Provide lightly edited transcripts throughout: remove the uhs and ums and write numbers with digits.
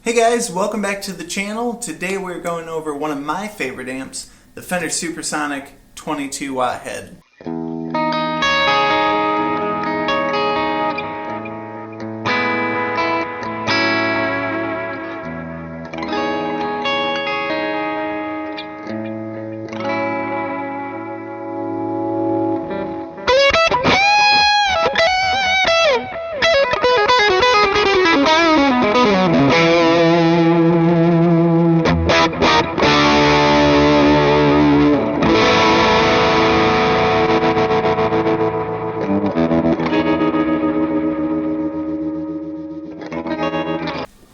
Hey guys, welcome back to the channel. Today we're going over one of my favorite amps, the Fender Supersonic 22 watt head.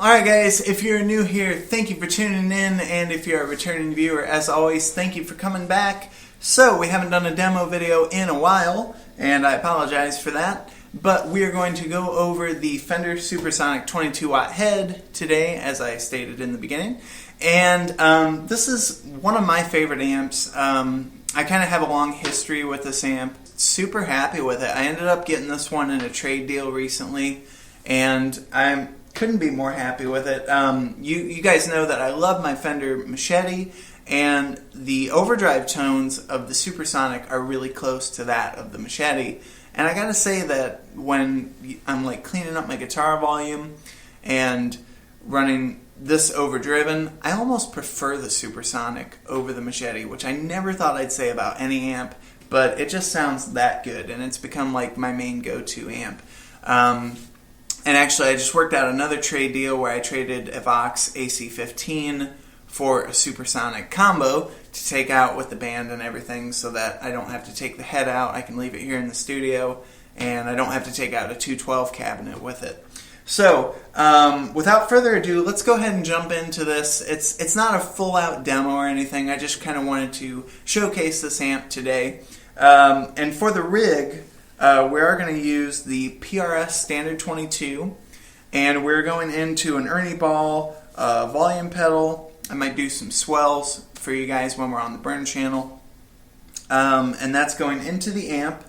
Alright guys, if you're new here, thank you for tuning in, and if you're a returning viewer, as always, thank you for coming back. So, we haven't done a demo video in a while, and I apologize for that, but we are going to go over the Fender Supersonic 22 watt head today, as I stated in the beginning. And this is one of my favorite amps. I kind of have a long history with this amp. Super happy with it. I ended up getting this one in a trade deal recently, and I couldn't be more happy with it. You guys know that I love my Fender Machete, and the overdrive tones of the Supersonic are really close to that of the Machete. And I gotta say that when I'm like cleaning up my guitar volume and running this overdriven, I almost prefer the Supersonic over the Machete, which I never thought I'd say about any amp, but it just sounds that good, and it's become like my main go-to amp. And actually, I just worked out another trade deal where I traded a Vox AC-15 for a Supersonic combo to take out with the band and everything, so that I don't have to take the head out. I can leave it here in the studio, and I don't have to take out a 212 cabinet with it. So, without further ado, let's go ahead and jump into this. It's not a full-out demo or anything. I just kind of wanted to showcase this amp today. And for the rig, we are going to use the PRS Standard 22, and we're going into an Ernie Ball volume pedal. I might do some swells for you guys when we're on the burn channel, and that's going into the amp.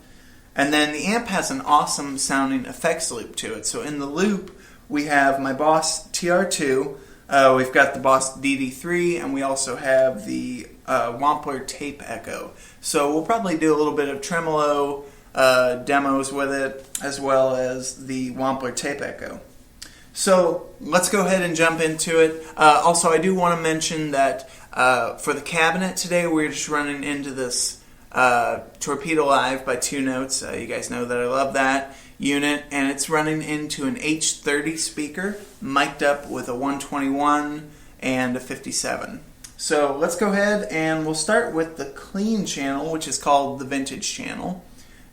And then the amp has an awesome sounding effects loop to it. So in the loop we have my Boss TR2, we've got the Boss DD3, and we also have the Wampler Tape Echo. So we'll probably do a little bit of tremolo demos with it, as well as the Wampler Tape Echo. So let's go ahead and jump into it. Also, I do want to mention that for the cabinet today, we're just running into this Torpedo Live by 2 Notes. You guys know that I love that unit, and it's running into an H30 speaker, mic'd up with a 121 and a 57. So let's go ahead and we'll start with the clean channel, which is called the vintage channel.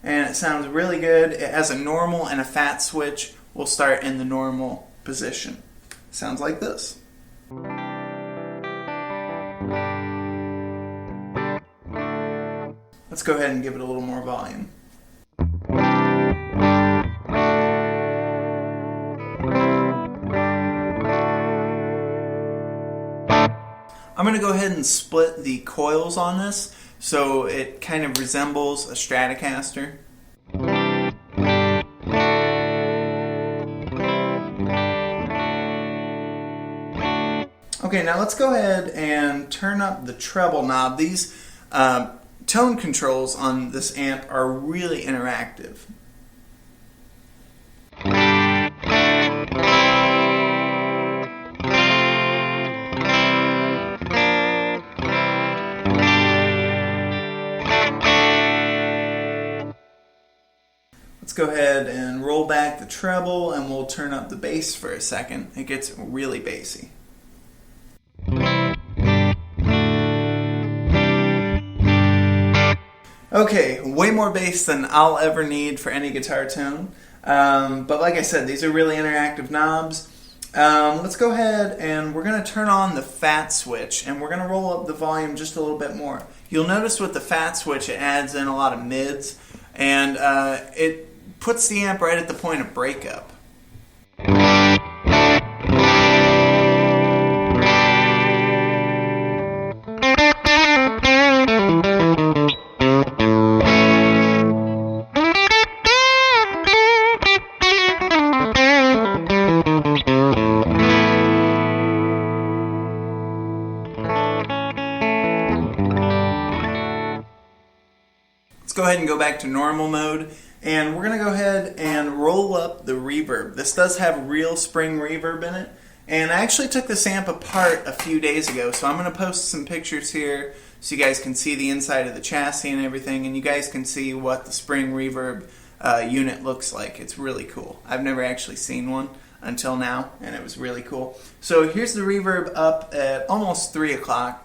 And it sounds really good. It has a normal and a fat switch. We'll start in the normal position. Sounds like this. Let's go ahead and give it a little more volume. I'm going to go ahead and split the coils on this, so it kind of resembles a Stratocaster. Okay, now let's go ahead and turn up the treble knob. These tone controls on this amp are really interactive. Let's go ahead and roll back the treble, and we'll turn up the bass for a second. It gets really bassy. Okay, way more bass than I'll ever need for any guitar tone. But like I said, these are really interactive knobs. Let's go ahead and we're going to turn on the fat switch, and we're going to roll up the volume just a little bit more. You'll notice with the fat switch it adds in a lot of mids, and it puts the amp right at the point of breakup. go ahead and go back to normal mode, and we're going to go ahead and roll up the reverb. This does have real spring reverb in it, and I actually took this amp apart a few days ago, so I'm going to post some pictures here so you guys can see the inside of the chassis and everything, and you guys can see what the spring reverb unit looks like. It's really cool. I've never actually seen one until now, and it was really cool. So here's the reverb up at almost 3 o'clock.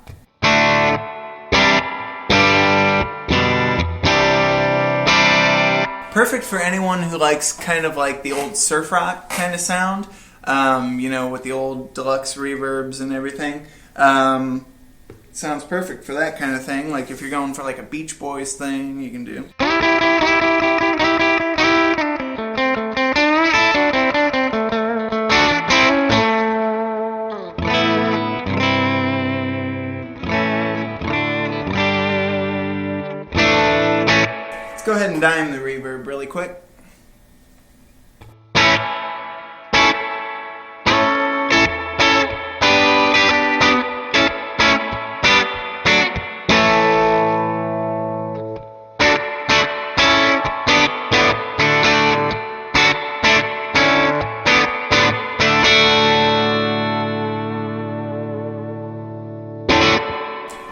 Perfect for anyone who likes kind of like the old surf rock kind of sound, you know, with the old deluxe reverbs and everything. Sounds perfect for that kind of thing. Like if you're going for like a Beach Boys thing, you can do. Let's go ahead and dime the reverb really quick.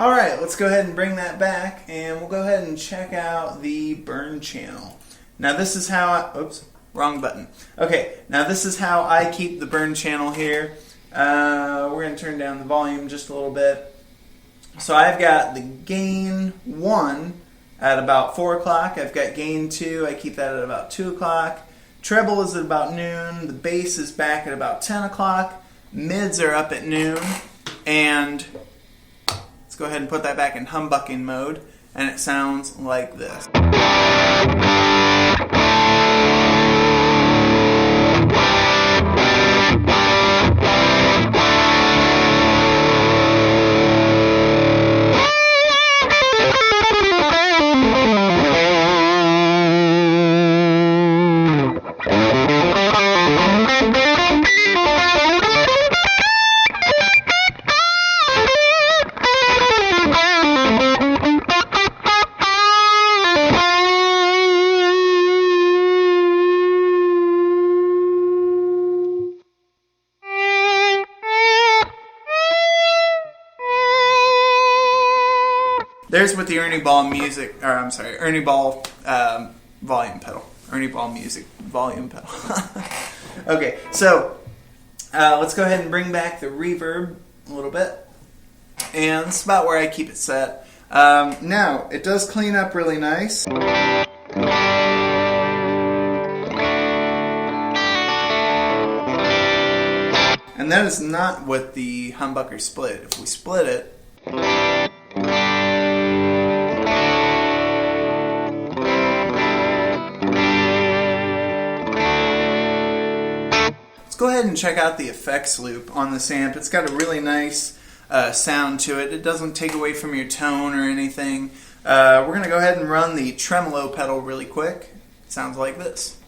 Alright, let's go ahead and bring that back, and we'll go ahead and check out the burn channel. Now this is how oops, wrong button. Okay, now this is how I keep the burn channel here. We're going to turn down the volume just a little bit. So I've got the gain 1 at about 4 o'clock. I've got gain 2, I keep that at about 2 o'clock. Treble is at about noon. The bass is back at about 10 o'clock. Mids are up at noon. And let's go ahead and put that back in humbucking mode, and it sounds like this. There's with the Ernie Ball music, or I'm sorry, Ernie Ball volume pedal. Ernie Ball music volume pedal. Okay, so let's go ahead and bring back the reverb a little bit. And that's about where I keep it set. Now, it does clean up really nice. And that is not with the humbucker split. If we split it, go ahead and check out the effects loop on this amp. It's got a really nice sound to it. It doesn't take away from your tone or anything. We're going to go ahead and run the tremolo pedal really quick. It sounds like this.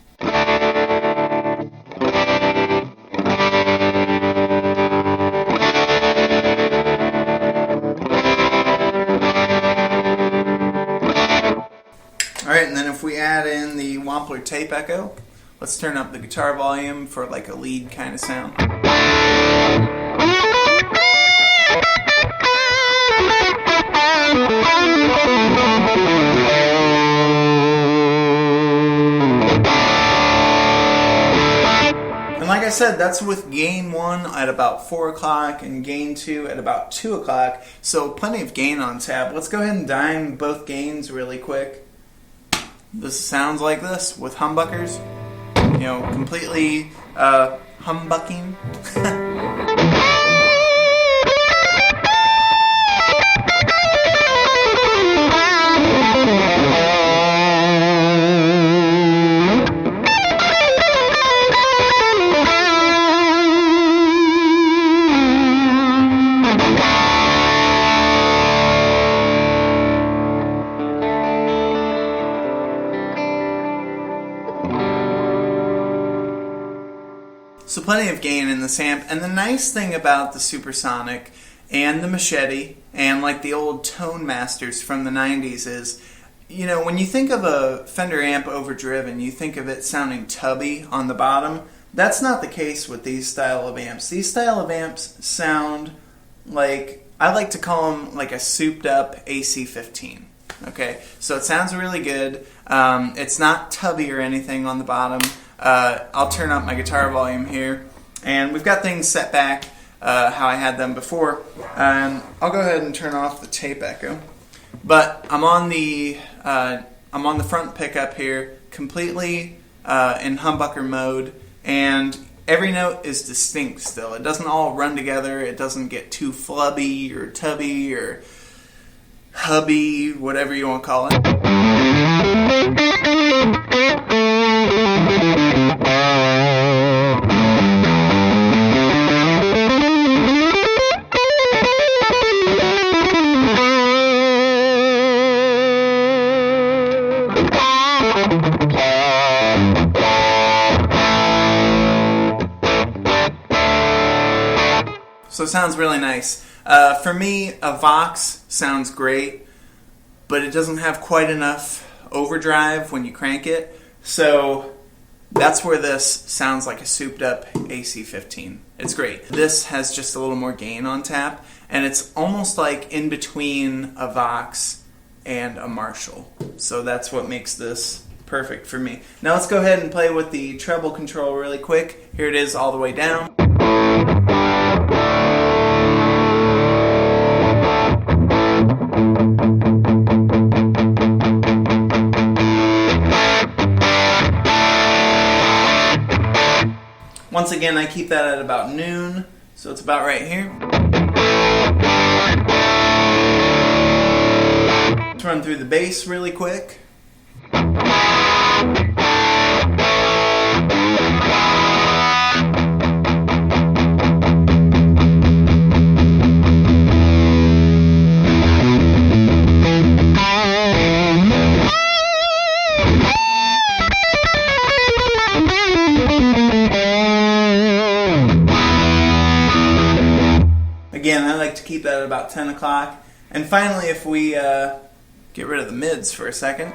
Alright, and then if we add in the Wampler tape echo, let's turn up the guitar volume for like a lead kind of sound. And like I said, that's with gain 1 at about 4 o'clock and gain 2 at about 2 o'clock. So plenty of gain on tap. Let's go ahead and dime both gains really quick. This sounds like this with humbuckers. You know, completely humbucking. So plenty of gain in this amp, and the nice thing about the Supersonic and the Machete and like the old Tone Masters from the 90s is you know, when you think of a Fender amp overdriven, you think of it sounding tubby on the bottom. That's not the case with these style of amps. These style of amps sound like, I like to call them like a souped up AC-15. Okay, so it sounds really good. It's not tubby or anything on the bottom. I'll turn up my guitar volume here, and we've got things set back how I had them before. I'll go ahead and turn off the tape echo. But I'm on the front pickup here, completely in humbucker mode, and every note is distinct still. It doesn't all run together. It doesn't get too flubby or tubby or hubby, whatever you want to call it. So it sounds really nice. For me, a Vox sounds great, but it doesn't have quite enough overdrive when you crank it. So that's where this sounds like a souped up AC-15. It's great. This has just a little more gain on tap, and it's almost like in between a Vox and a Marshall. So that's what makes this perfect for me. Now let's go ahead and play with the treble control really quick. Here it is all the way down. Once again, I keep that at about noon, so it's about right here. Let's run through the bass really quick. Again, I like to keep that at about 10 o'clock. And finally, if we get rid of the mids for a second.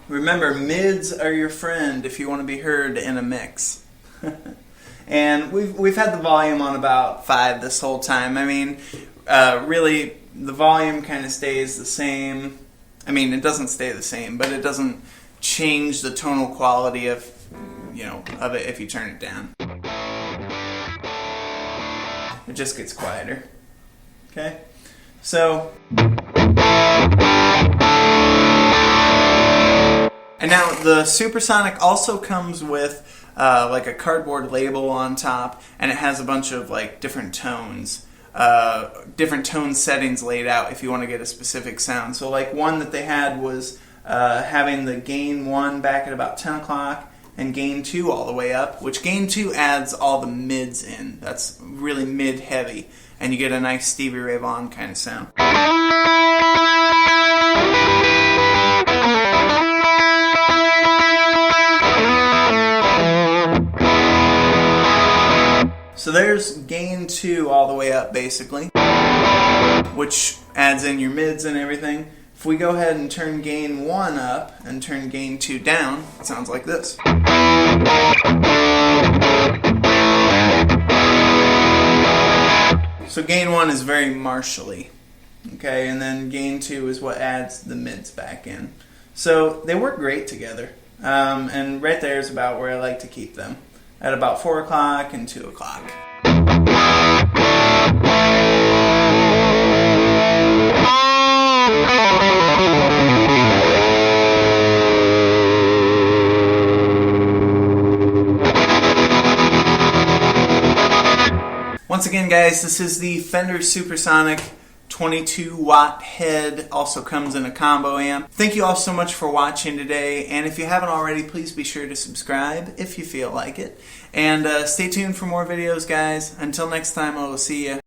Remember, mids are your friend if you want to be heard in a mix. And we've had the volume on about 5 this whole time. I mean, really, the volume kind of stays the same. I mean, it doesn't stay the same, but it doesn't change the tonal quality of, of it if you turn it down. It just gets quieter. Okay? So... And now the Supersonic also comes with like a cardboard label on top, and it has a bunch of like different tones, different tone settings laid out if you want to get a specific sound. So like one that they had was having the gain 1 back at about 10 o'clock and gain 2 all the way up, which gain 2 adds all the mids in. That's really mid heavy, and you get a nice Stevie Ray Vaughan kind of sound. So there's gain 2 all the way up basically, which adds in your mids and everything. If we go ahead and turn gain 1 up and turn gain 2 down, it sounds like this. So gain 1 is very Marshall-y, okay, and then gain 2 is what adds the mids back in. So they work great together, and right there is about where I like to keep them, at about 4 o'clock and 2 o'clock. Once again, guys, this is the Fender Supersonic 22 watt head, also comes in a combo amp. Thank you all so much for watching today, and if you haven't already, please be sure to subscribe if you feel like it. And stay tuned for more videos, guys. Until next time, I will see you.